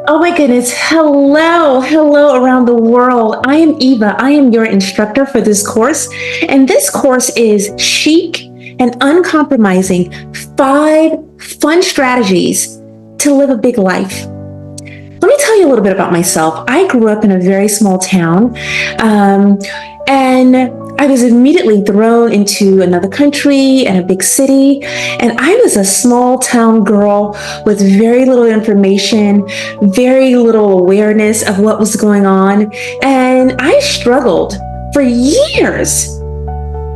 Oh my goodness. Hello. Hello around the world. I am Eva. I am your instructor for this course. And this course is Chic and Uncompromising, 5 fun strategies to live a big life. Let me tell you a little bit about myself. I grew up in a very small town, and I was immediately thrown into another country and a big city. And I was a small town girl with very little information, very little awareness of what was going on. And I struggled for years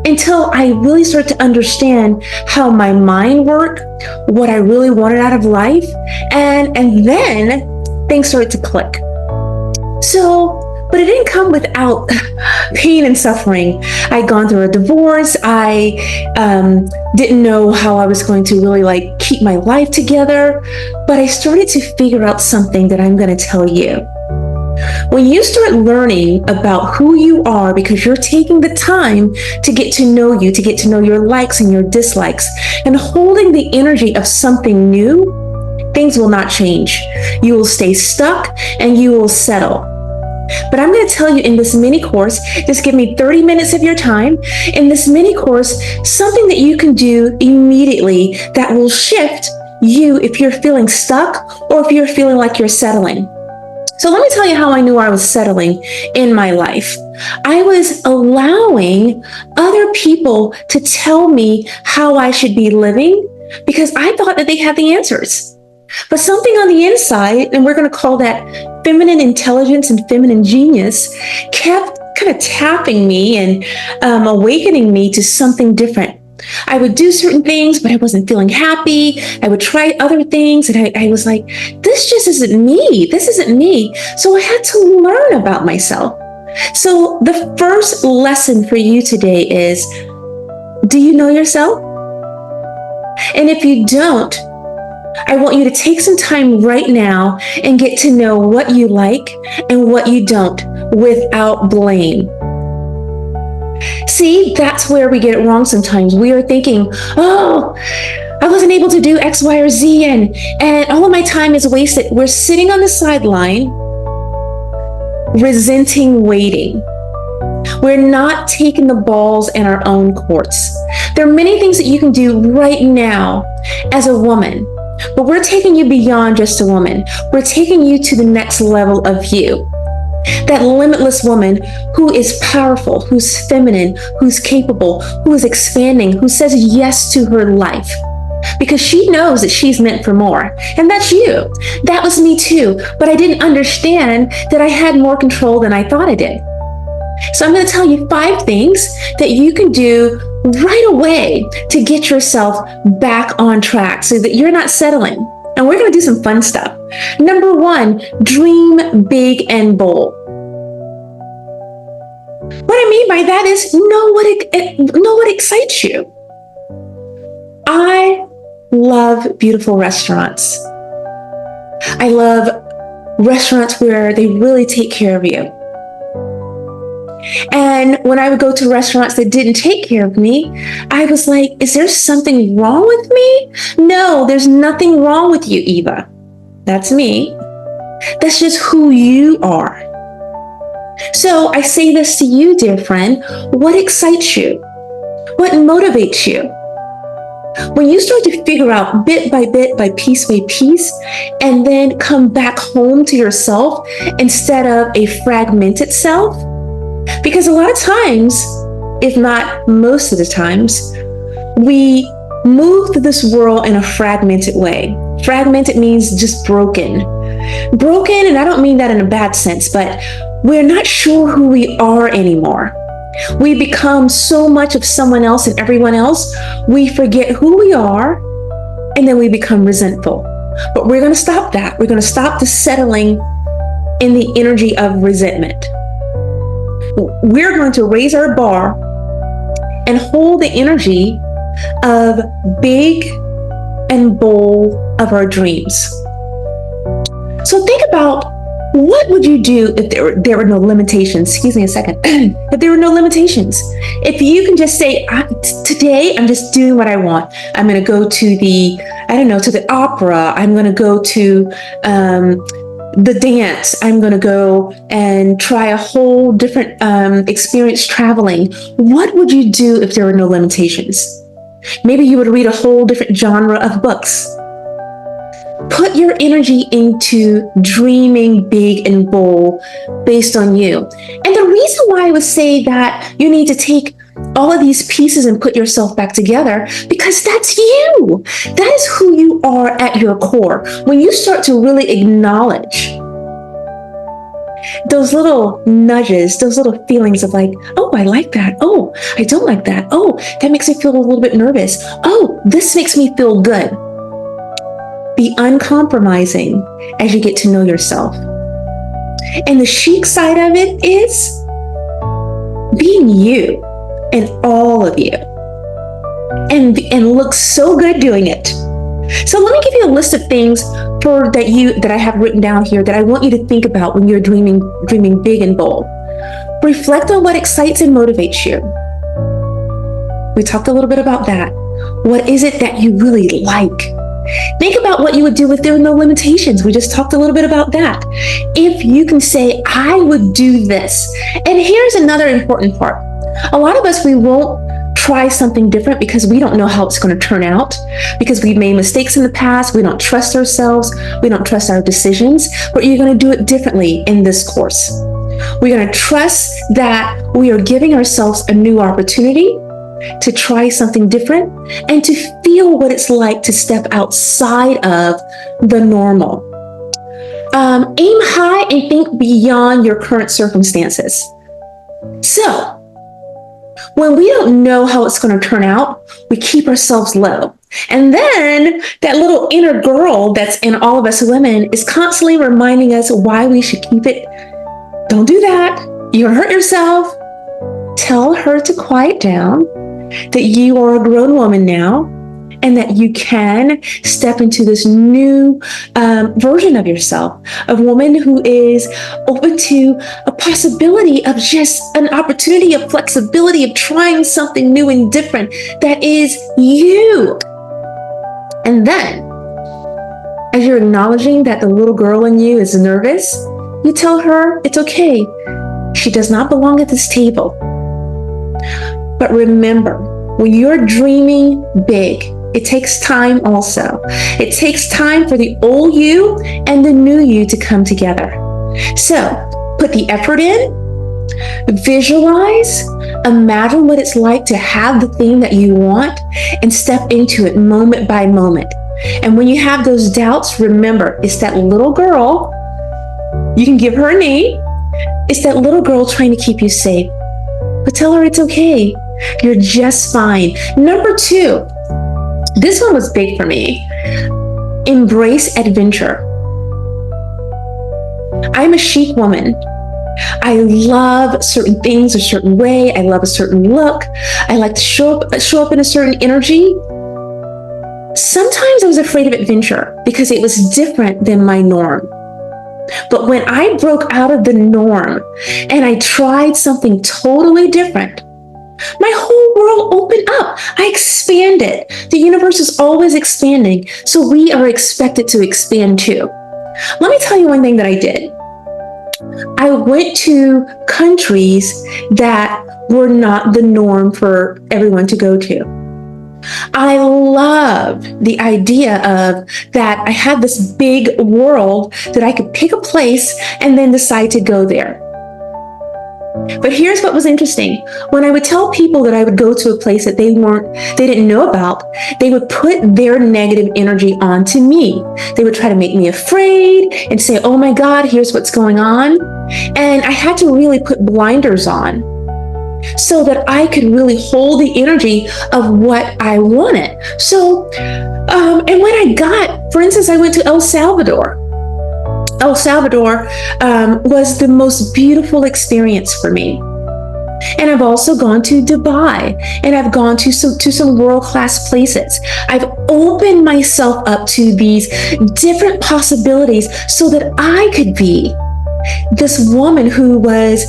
until I really started to understand how my mind worked, what I really wanted out of life. And then things started to click. But it didn't come without pain and suffering. I'd gone through a divorce. I didn't know how I was going to really keep my life together, but I started to figure out something that I'm going to tell you. When you start learning about who you are, because you're taking the time to get to know you, to get to know your likes and your dislikes, and holding the energy of something new, things will not change. You will stay stuck and you will settle. But I'm going to tell you in this mini course, just give me 30 minutes of your time. In this mini course, something that you can do immediately that will shift you if you're feeling stuck or if you're feeling like you're settling. So let me tell you how I knew I was settling in my life. I was allowing other people to tell me how I should be living because I thought that they had the answers. But something on the inside, and we're going to call that feminine intelligence and feminine genius, kept kind of tapping me and awakening me to something different. I would do certain things, but I wasn't feeling happy. I would try other things, and I was like, this just isn't me. This isn't me. So I had to learn about myself. So the first lesson for you today is, do you know yourself? And if you don't, I want you to take some time right now and get to know what you like and what you don't without blame. See, that's where we get it wrong sometimes. We are thinking, oh, I wasn't able to do X, Y, or Z, and all of my time is wasted. We're sitting on the sideline, resenting waiting. We're not taking the balls in our own courts. There are many things that you can do right now as a woman. But we're taking you beyond just a woman. We're taking you to the next level of you. That limitless woman who is powerful, who's feminine, who's capable, who is expanding, who says yes to her life. Because she knows that she's meant for more. And that's you. That was me too. But I didn't understand that I had more control than I thought I did. So I'm going to tell you 5 things that you can do right away to get yourself back on track so that you're not settling. And we're going to do some fun stuff. Number 1, dream big and bold. What I mean by that is know what excites you. I love beautiful restaurants. I love restaurants where they really take care of you. And when I would go to restaurants that didn't take care of me, I was like, is there something wrong with me? No, there's nothing wrong with you, Eva. That's me. That's just who you are. So I say this to you, dear friend. What excites you? What motivates you? When you start to figure out bit by bit, by piece, and then come back home to yourself instead of a fragmented self, because a lot of times, if not most of the times, we move through this world in a fragmented way. Fragmented means just broken. Broken, and I don't mean that in a bad sense, but we're not sure who we are anymore. We become so much of someone else and everyone else, we forget who we are, and then we become resentful. But we're going to stop that. We're going to stop the settling in the energy of resentment. We're going to raise our bar and hold the energy of big and bold of our dreams. So think about, what would you do if there were no limitations? Excuse me a second. If there were no limitations, if you can just say, today I'm just doing what I want. I'm going to go to the opera. I'm going to go to the dance. I'm going to go and try a whole different experience traveling. What would you do if there were no limitations? Maybe you would read a whole different genre of books. Put your energy into dreaming big and bold based on you. And the reason why I would say that you need to take all of these pieces and put yourself back together, because that's you. That is who you are at your core. When you start to really acknowledge those little nudges, those little feelings of like, oh, I like that. Oh, I don't like that. Oh, that makes me feel a little bit nervous. Oh, this makes me feel good. Be uncompromising as you get to know yourself. And the chic side of it is being you and all of you, and look so good doing it. So let me give you a list of things that I have written down here that I want you to think about when you're dreaming big and bold. Reflect on what excites and motivates you. We talked a little bit about that. What is it that you really like? Think about what you would do if there were no limitations. We just talked a little bit about that. If you can say, I would do this. And here's another important part. A lot of us, we won't try something different because we don't know how it's going to turn out, because we've made mistakes in the past. We don't trust ourselves. We don't trust our decisions, but you're going to do it differently in this course. We're going to trust that we are giving ourselves a new opportunity to try something different and to feel what it's like to step outside of the normal. Aim high and think beyond your current circumstances. So, when we don't know how it's going to turn out, we keep ourselves low. And then that little inner girl that's in all of us women is constantly reminding us why we should keep it. Don't do that. You're going to hurt yourself. Tell her to quiet down, that you are a grown woman now, and that you can step into this new version of yourself, a woman who is open to a possibility of just an opportunity of flexibility of trying something new and different that is you. And then, as you're acknowledging that the little girl in you is nervous, you tell her it's okay. She does not belong at this table. But remember, when you're dreaming big, it takes time also. It takes time for the old you and the new you to come together. So put the effort in, visualize, imagine what it's like to have the thing that you want, and step into it moment by moment. And when you have those doubts, remember, it's that little girl. You can give her a name. It's that little girl trying to keep you safe. But tell her it's okay. You're just fine. Number 2, this one was big for me. Embrace adventure. I'm a chic woman. I love certain things a certain way. I love a certain look. I like to show up in a certain energy. Sometimes I was afraid of adventure because it was different than my norm. But when I broke out of the norm and I tried something totally different, my whole world opened up. I expanded. The universe is always expanding, so we are expected to expand too. Let me tell you one thing that I did. I went to countries that were not the norm for everyone to go to. I love the idea of that I had this big world that I could pick a place and then decide to go there. But here's what was interesting. When I would tell people that I would go to a place that they didn't know about, they would put their negative energy onto me. They would try to make me afraid and say, oh my God, here's what's going on. And I had to really put blinders on so that I could really hold the energy of what I wanted. So, and when I got, for instance, I went to El Salvador. El Salvador was the most beautiful experience for me. And I've also gone to Dubai, and I've gone to some world-class places. I've opened myself up to these different possibilities so that I could be This woman who was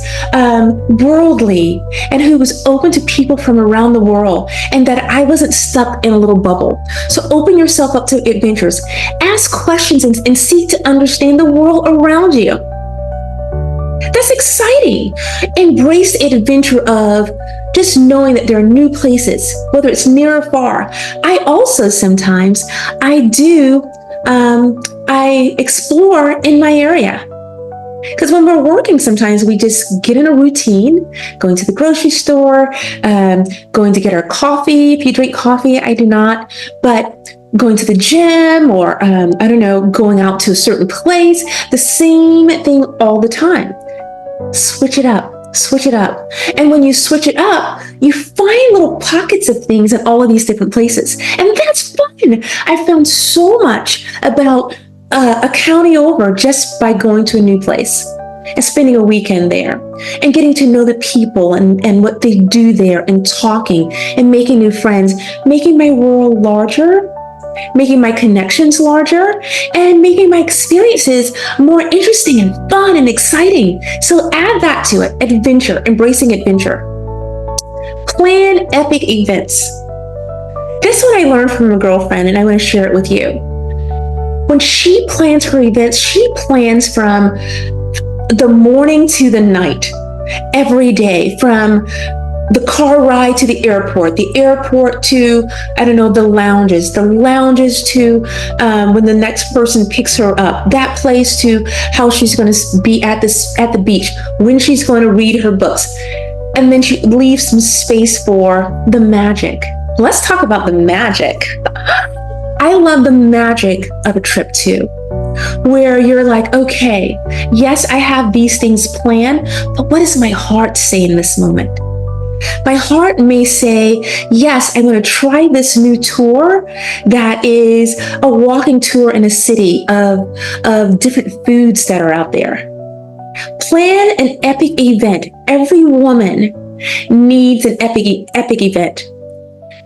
worldly and who was open to people from around the world, and that I wasn't stuck in a little bubble. So open yourself up to adventures. Ask questions and seek to understand the world around you. That's exciting. Embrace the adventure of just knowing that there are new places, whether it's near or far. I also sometimes, I explore in my area. Because when we're working, sometimes we just get in a routine, going to the grocery store, going to get our coffee. If you drink coffee, I do not, but going to the gym or, going out to a certain place, the same thing all the time. Switch it up, switch it up. And when you switch it up, you find little pockets of things in all of these different places. And that's fun. I found so much about a county over just by going to a new place and spending a weekend there and getting to know the people and what they do there and talking and making new friends, making my world larger, making my connections larger, and making my experiences more interesting and fun and exciting. So add that to it, adventure, embracing adventure. Plan epic events. This is what I learned from a girlfriend, and I want to share it with you. When she plans her events, she plans from the morning to the night, every day, from the car ride to the airport to, the lounges to when the next person picks her up, that place to how she's going to be at the beach, when she's going to read her books. And then she leaves some space for the magic. Let's talk about the magic. I love the magic of a trip too, where you're like, okay, yes, I have these things planned, but what does my heart say in this moment? My heart may say, yes, I'm going to try this new tour that is a walking tour in a city of different foods that are out there. Plan an epic event. Every woman needs an epic event.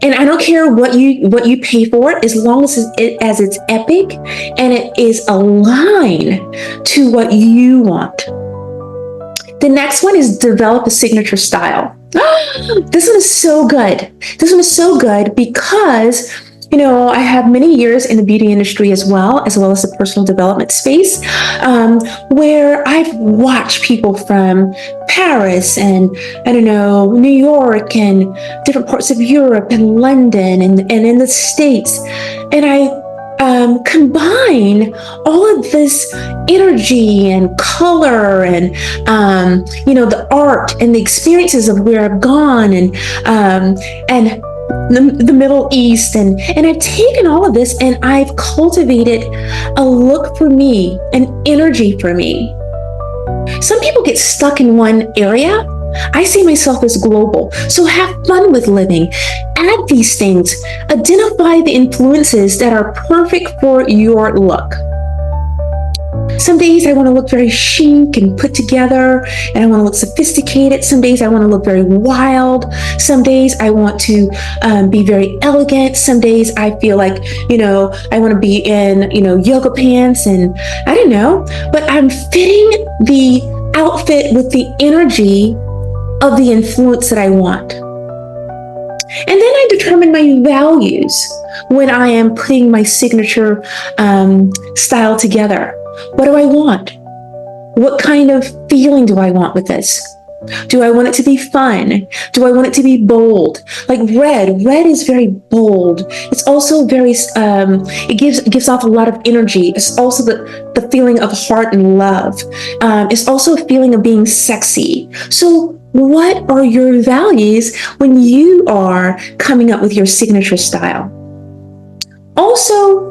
And I don't care what you pay for it, as long as it's epic and it is aligned to what you want. The next one is develop a signature style. This one is so good. This one is so good because, I have many years in the beauty industry as well as the personal development space, where I've watched people from Paris and, New York and different parts of Europe and London and in the States. And I combine all of this energy and color and, the art and the experiences of where I've gone and the Middle East. And I've taken all of this and I've cultivated a look for me, an energy for me. Some people get stuck in one area. I see myself as global. So have fun with living. Add these things. Identify the influences that are perfect for your look. Some days I want to look very chic and put together, and I want to look sophisticated. Some days I want to look very wild. Some days I want to be very elegant. Some days I feel like, I want to be in, yoga pants and I don't know, but I'm fitting the outfit with the energy of the influence that I want. And then I determine my values when I am putting my signature style together. What do I want? What kind of feeling do I want with this? Do I want it to be fun? Do I want it to be bold? Like red. Red is very bold. It's also very, it gives off a lot of energy. It's also the feeling of heart and love. It's also a feeling of being sexy. So what are your values when you are coming up with your signature style? Also,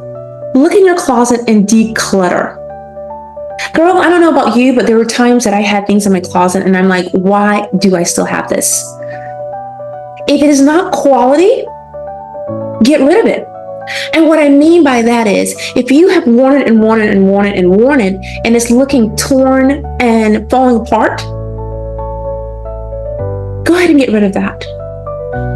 look in your closet and declutter. Girl, I don't know about you, but there were times that I had things in my closet and I'm like, why do I still have this? If it is not quality, get rid of it. And what I mean by that is, if you have worn it and worn it and worn it and worn it, and it's looking torn and falling apart, go ahead and get rid of that.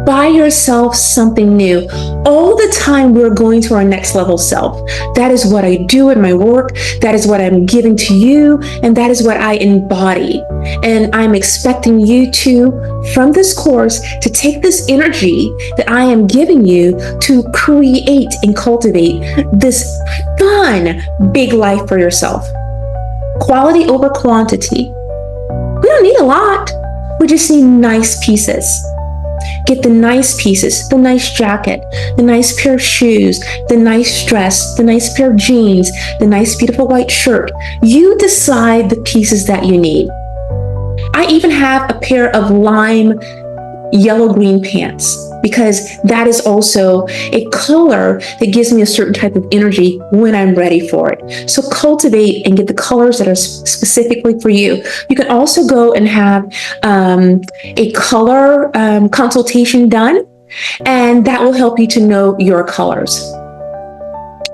Buy yourself something new. All the time we're going to our next level self. That is what I do in my work. That is what I'm giving to you. And that is what I embody. And I'm expecting you to, from this course, to take this energy that I am giving you to create and cultivate this fun, big life for yourself. Quality over quantity. We don't need a lot. We just need nice pieces. Get the nice pieces, the nice jacket, the nice pair of shoes, the nice dress, the nice pair of jeans, the nice beautiful white shirt. You decide the pieces that you need. I even have a pair of lime yellow-green pants because that is also a color that gives me a certain type of energy when I'm ready for it. So cultivate and get the colors that are specifically for you. You can also go and have a color consultation done, and that will help you to know your colors.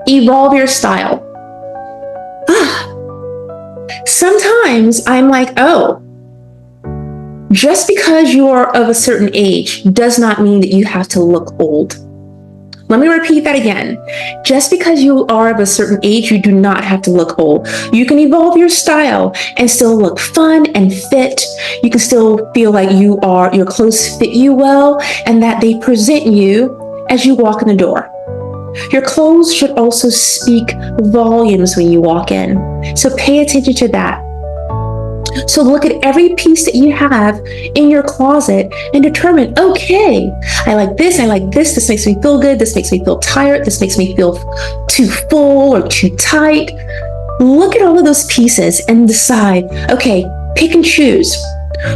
Evolve your style. Sometimes I'm like, oh, just because you are of a certain age does not mean that you have to look old. Let me repeat that again. Just because you are of a certain age, you do not have to look old. You can evolve your style and still look fun and fit. You can still feel like your clothes fit you well and that they present you as you walk in the door. Your clothes should also speak volumes when you walk in. So pay attention to that. So look at every piece that you have in your closet and determine, okay, I like this, this makes me feel good, this makes me feel tired, this makes me feel too full or too tight. Look at all of those pieces and decide, okay, pick and choose.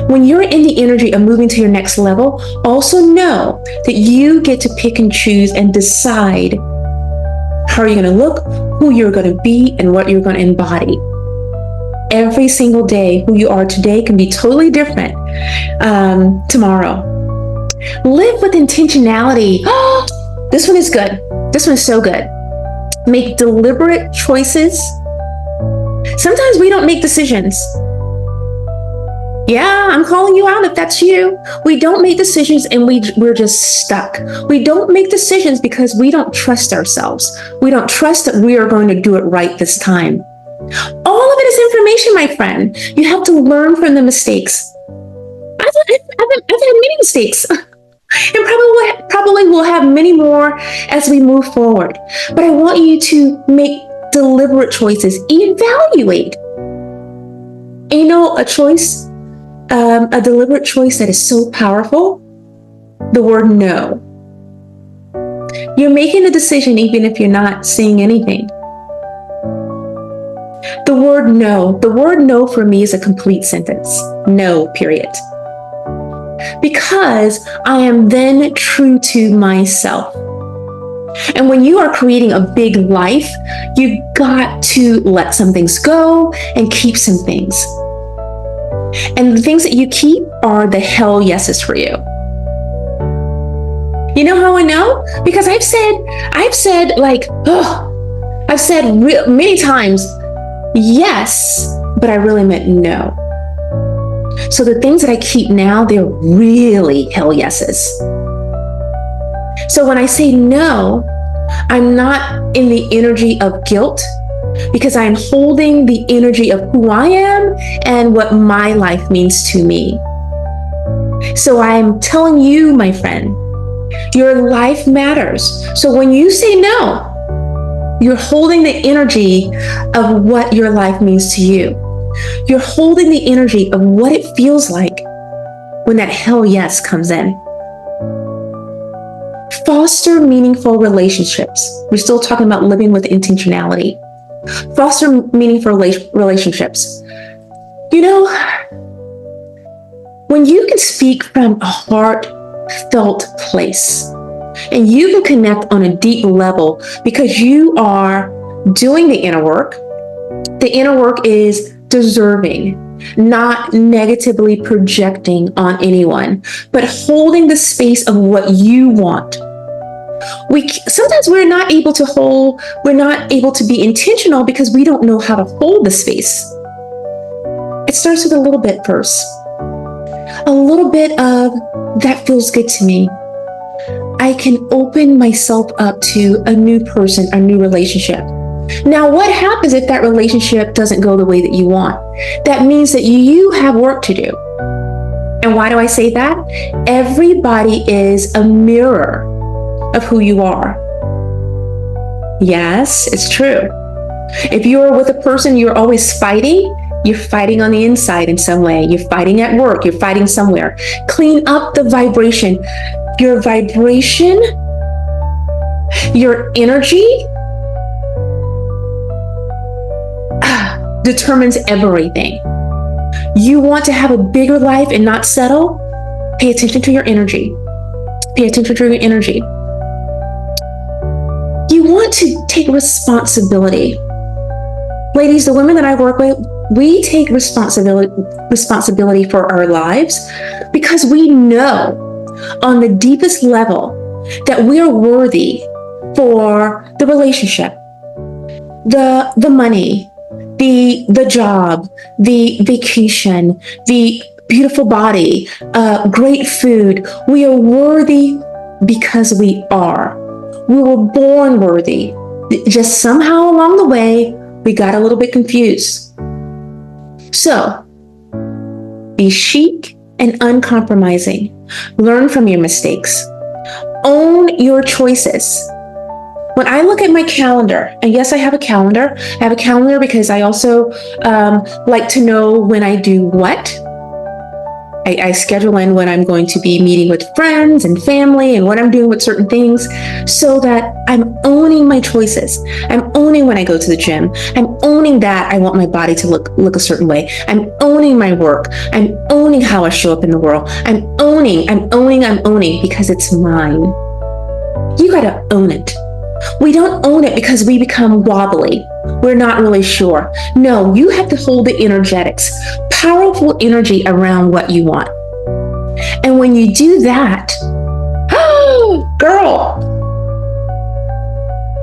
When you're in the energy of moving to your next level, also know that you get to pick and choose and decide how you're going to look, who you're going to be, and what you're going to embody. Every single day, who you are today can be totally different tomorrow. Live with intentionality. Oh, this one is good. This one is so good. Make deliberate choices. Sometimes we don't make decisions. Yeah, I'm calling you out if that's you. We don't make decisions and we're just stuck. We don't make decisions because we don't trust ourselves. We don't trust that we are going to do it right this time. All of it is information, my friend. You have to learn from the mistakes. I've had many mistakes and probably will have many more as we move forward. But I want you to make deliberate choices. Evaluate. And you know, a deliberate choice that is so powerful, the word no. You're making a decision even if you're not saying anything. The word no for me is a complete sentence. No, period. Because I am then true to myself. And when you are creating a big life, you've got to let some things go and keep some things. And the things that you keep are the hell yeses for you. You know how I know? Because I've said many times, yes, but I really meant no. So the things that I keep now, they're really hell yeses. So when I say no, I'm not in the energy of guilt because I'm holding the energy of who I am and what my life means to me. So I'm telling you, my friend, your life matters. So when you say no, you're holding the energy of what your life means to you. You're holding the energy of what it feels like when that hell yes comes in. Foster meaningful relationships. We're still talking about living with intentionality. Foster meaningful relationships. You know, when you can speak from a heartfelt place and you can connect on a deep level because you are doing the inner work. The inner work is deserving, not negatively projecting on anyone, but holding the space of what you want. Sometimes we're not able to be intentional because we don't know how to hold the space. It starts with a little bit first. A little bit of that feels good to me. I can open myself up to a new person, a new relationship. Now, what happens if that relationship doesn't go the way that you want? That means that you have work to do. And why do I say that? Everybody is a mirror of who you are. Yes, it's true. If you're with a person you're always fighting, you're fighting on the inside in some way. You're fighting at work, you're fighting somewhere. Clean up the vibration. Your vibration, your energy determines everything. You want to have a bigger life and not settle? Pay attention to your energy. Pay attention to your energy. You want to take responsibility. Ladies, the women that I work with, we take responsibility for our lives because we know on the deepest level that we are worthy for the relationship, the money, the job, the vacation, the beautiful body, great food. We are worthy because we are. We were born worthy. Just somehow along the way, we got a little bit confused. So, be chic and uncompromising. Learn from your mistakes. Own your choices. When I look at my calendar, and yes, I have a calendar. I have a calendar because I also like to know when I do what. I schedule in when I'm going to be meeting with friends and family and what I'm doing with certain things so that I'm owning my choices. I'm owning when I go to the gym. I'm owning that I want my body to look a certain way. I'm owning my work. I'm owning how I show up in the world. I'm owning because it's mine. You gotta own it. We don't own it because we become wobbly. We're not really sure. No, you have to hold the energetics, powerful energy around what you want. And when you do that, oh, girl,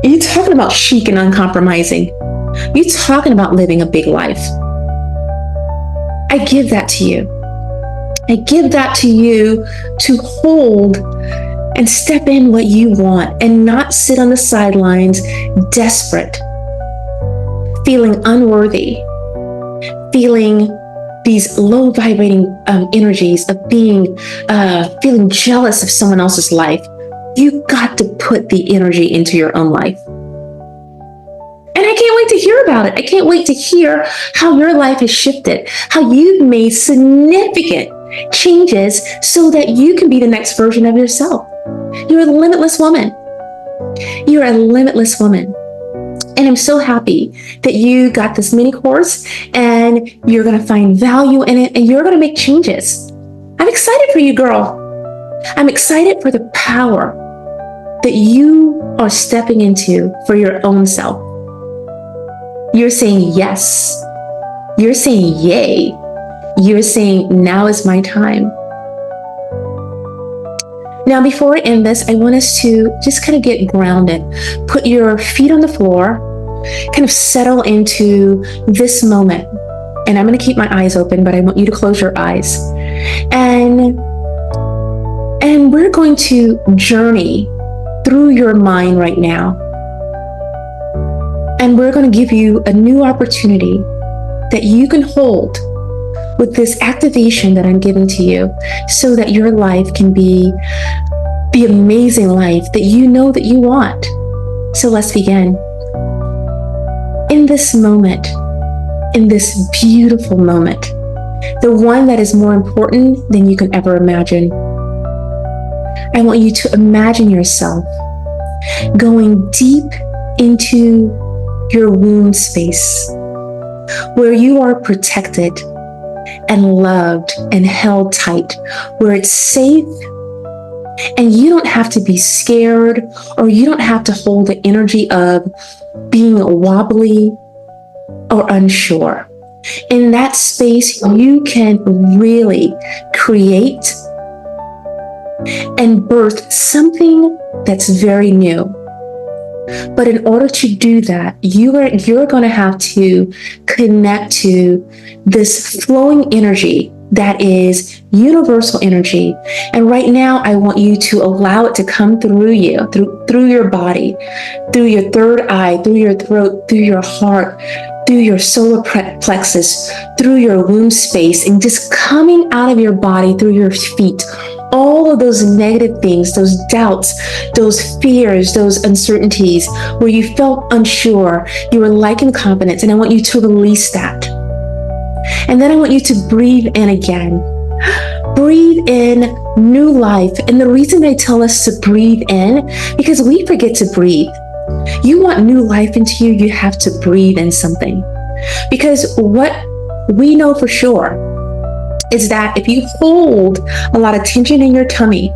you're talking about chic and uncompromising. You're talking about living a big life. I give that to you. I give that to you to hold and step in what you want and not sit on the sidelines desperate, feeling unworthy, feeling these low vibrating energies of being feeling jealous of someone else's life. You got to put the energy into your own life. And I can't wait to hear about it. I can't wait to hear how your life has shifted, how you've made significant changes so that you can be the next version of yourself. You're a limitless woman. You're a limitless woman. And I'm so happy that you got this mini course and you're going to find value in it and you're going to make changes. I'm excited for you, girl. I'm excited for the power that you are stepping into for your own self. You're saying yes. You're saying yay. You're saying now is my time. Now, before I end this, I want us to just kind of get grounded. Put your feet on the floor, kind of settle into this moment. And I'm going to keep my eyes open, but I want you to close your eyes. And we're going to journey through your mind right now. And we're going to give you a new opportunity that you can hold with this activation that I'm giving to you so that your life can be the amazing life that you know that you want. So let's begin. In this moment, in this beautiful moment, the one that is more important than you can ever imagine, I want you to imagine yourself going deep into your womb space where you are protected and loved and held tight, where it's safe and you don't have to be scared or you don't have to hold the energy of being wobbly or unsure. In that space, you can really create and birth something that's very new. But in order to do that, you're going to have to connect to this flowing energy that is universal energy. And right now, I want you to allow it to come through you, through your body, through your third eye, through your throat, through your heart, through your solar plexus, through your womb space, and just coming out of your body through your feet. All of those negative things, those doubts, those fears, those uncertainties, where you felt unsure, you were lacking confidence, and I want you to release that. And then I want you to breathe in again. Breathe in new life. And the reason they tell us to breathe in, because we forget to breathe. You want new life into you, you have to breathe in something. Because what we know for sure is that if you hold a lot of tension in your tummy,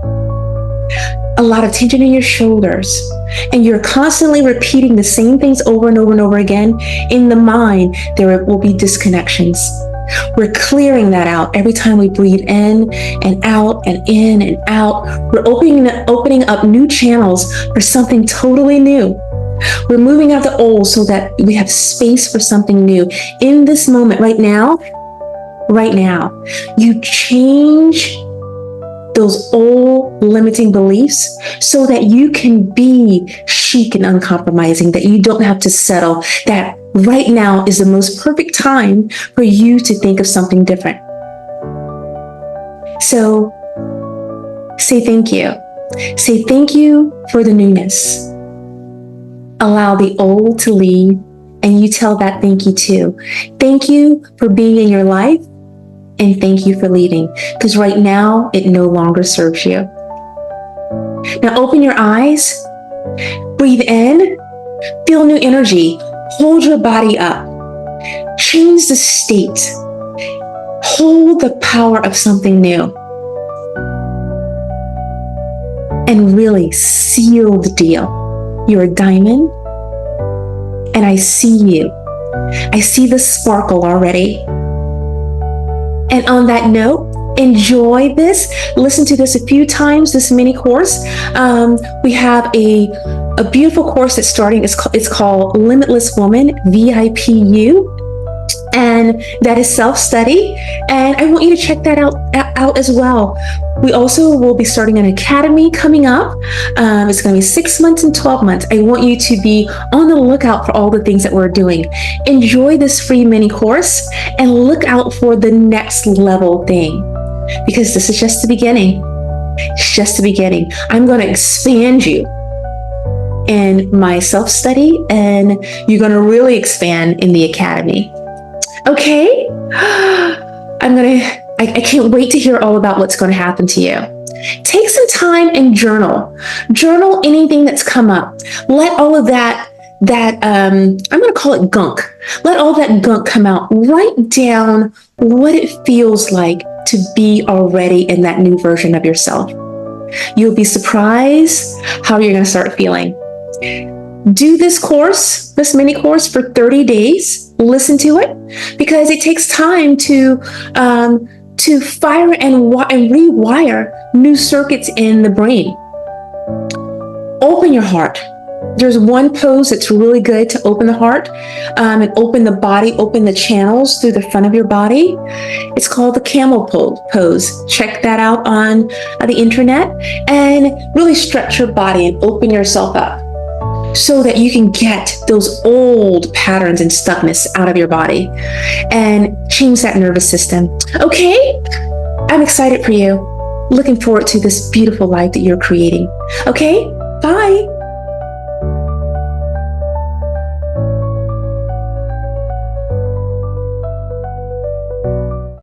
a lot of tension in your shoulders, and you're constantly repeating the same things over and over and over again, in the mind, there will be disconnections. We're clearing that out every time we breathe in and out and in and out. We're opening up new channels for something totally new. We're moving out the old so that we have space for something new. In this moment, right now, you change those old limiting beliefs so that you can be chic and uncompromising, that you don't have to settle, that right now is the most perfect time for you to think of something different. So say thank you. Say thank you for the newness. Allow the old to leave, and you tell that thank you too. Thank you for being in your life, and thank you for leaving, because right now it no longer serves you. Now open your eyes, breathe in, feel new energy, hold your body up, change the state, hold the power of something new, and really seal the deal. You're a diamond, and I see you. I see the sparkle already. And on that note, enjoy this. Listen to this a few times, this mini course. We have a beautiful course that's starting. It's called Limitless Woman, VIPU. And that is self-study. And I want you to check that out as well. We also will be starting an academy coming up. It's going to be 6 months and 12 months. I want you to be on the lookout for all the things that we're doing. Enjoy this free mini course and look out for the next level thing, because this is just the beginning. It's just the beginning. I'm going to expand you in my self-study, and you're going to really expand in the academy. Okay? I can't wait to hear all about what's going to happen to you. Take some time and journal. Journal anything that's come up. Let all of that I'm going to call it gunk. Let all that gunk come out. Write down what it feels like to be already in that new version of yourself. You'll be surprised how you're going to start feeling. Do this mini course for 30 days. Listen to it, because it takes time to fire and rewire new circuits in the brain. Open your heart. There's one pose that's really good to open the heart and open the body, open the channels through the front of your body. It's called the camel pose. Check that out on the internet, and really stretch your body and open yourself up so that you can get those old patterns and stuckness out of your body and change that nervous system. Okay? I'm excited for you. Looking forward to this beautiful life that you're creating. Okay? Bye.